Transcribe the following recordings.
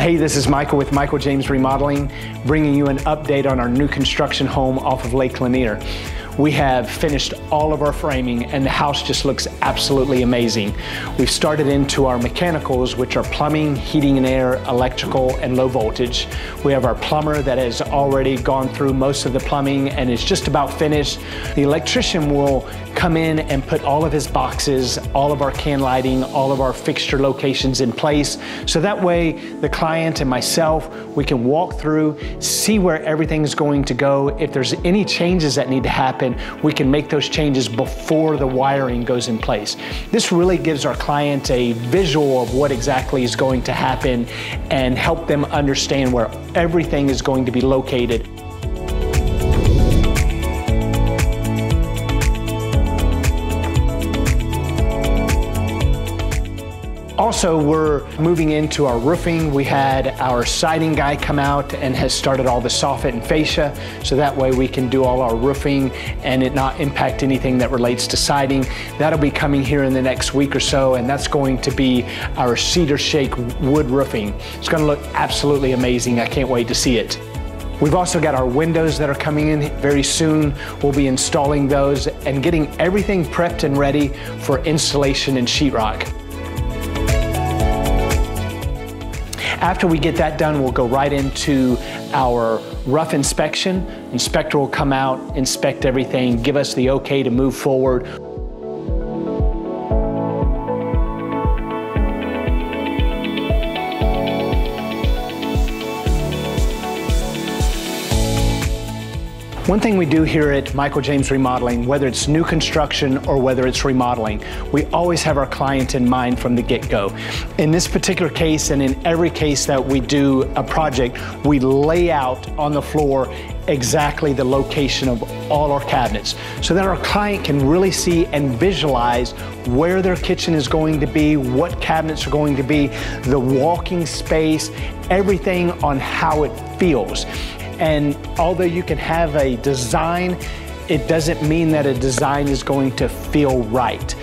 Hey, this is Michael with Michael James Remodeling, bringing you an update on our new construction home off of Lake Lanier. We have finished all of our framing and the house just looks absolutely amazing. We've started into our mechanicals, which are plumbing, heating and air, electrical, and low voltage. We have our plumber that has already gone through most of the plumbing and is just about finished. The electrician will come in and put all of his boxes, all of our can lighting, all of our fixture locations in place. So that way the client and myself, we can walk through, see where everything's going to go. If there's any changes that need to happen, we can make those changes before the wiring goes in place. This really gives our client a visual of what exactly is going to happen and help them understand where everything is going to be located. Also, we're moving into our roofing. We had our siding guy come out and has started all the soffit and fascia, so that way we can do all our roofing and it not impact anything that relates to siding. That'll be coming here in the next week or so, and that's going to be our cedar shake wood roofing. It's gonna look absolutely amazing. I can't wait to see it. We've also got our windows that are coming in very soon. We'll be installing those and getting everything prepped and ready for installation in sheetrock. After we get that done, we'll go right into our rough inspection. Inspector will come out, inspect everything, give us the okay to move forward. One thing we do here at Michael James Remodeling, whether it's new construction or whether it's remodeling, we always have our client in mind from the get-go. In this particular case, and in every case that we do a project, we lay out on the floor exactly the location of all our cabinets so that our client can really see and visualize where their kitchen is going to be, what cabinets are going to be, the walking space, everything on how it feels. And although you can have a design, it doesn't mean that a design is going to feel right.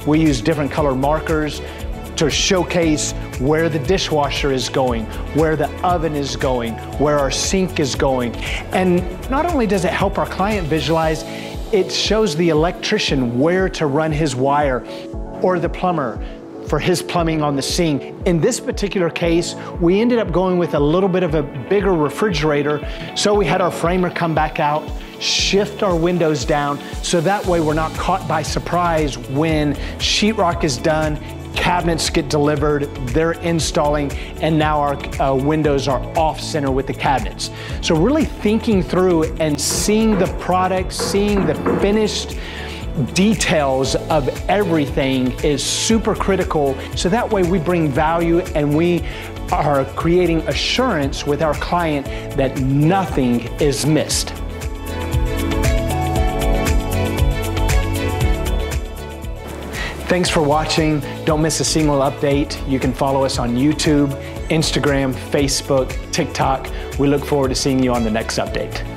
We use different color markers to showcase where the dishwasher is going, where the oven is going, where our sink is going. And not only does it help our client visualize, it shows the electrician where to run his wire, or the plumber for his plumbing on the sink. In this particular case, we ended up going with a little bit of a bigger refrigerator, so we had our framer come back out, shift our windows down, so that way we're not caught by surprise when sheetrock is done, cabinets get delivered, they're installing, and now our windows are off center with the cabinets. So really thinking through and seeing the product, seeing the finished details of everything is super critical, so that way we bring value and we are creating assurance with our client that nothing is missed. Thanks for watching. Don't miss a single update. You can follow us on YouTube, Instagram, Facebook, TikTok. We look forward to seeing you on the next update.